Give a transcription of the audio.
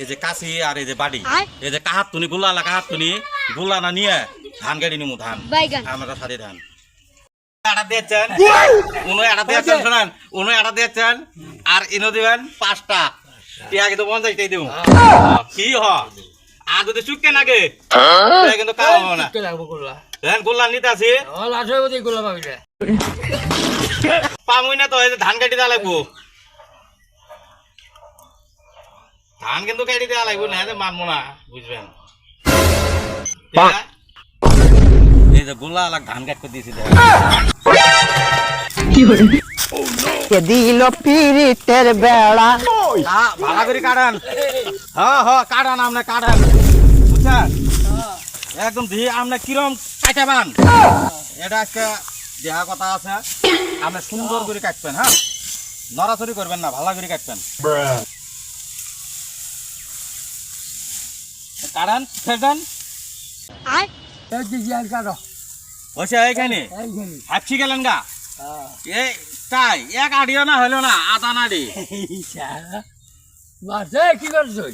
এই যে কাশি আর এই যে বাড়ি এই যে কাহাত তুনি গুলা না নিয়ে ধান গাড়ি নিমু ধান আমরা সাথে ধান আটা দিয়েছেন উনো আটা দিয়েছেন আর ইনো দিবেন 5টা টিয়া কিন্তু 50টাই দেবো কি হ আর যদি চুকে নাগে কিন্তু কাম হবে না গোল্লা নিতে আসি পামুই না তো এই যে ধান কাটি দেওয়া লাগবো ধান কিন্তু কাটি দেওয়া লাগবো না মানবো না বুঝবেন এই যে গোল্লা আলাগ ধান কাট করে দিয়েছি দিল পিরিতের বেড়া ভালো করে কাটান কাটান আপনি কাটান বুঝছেন একদম দিয়ে আপনি কিরম কাটাবেন এটা একটা দেহা কথা আছে আপনি সুন্দর করে কাটবেন হ্যাঁ নড়াচড়ি করবেন না ভালো করে কাটবেন কাটান ফেলবেন বসে এইখানে হাঁপছি গেলেন গা এই তাই এক আড়িও না হলো না আধা নাড়ি কি করছো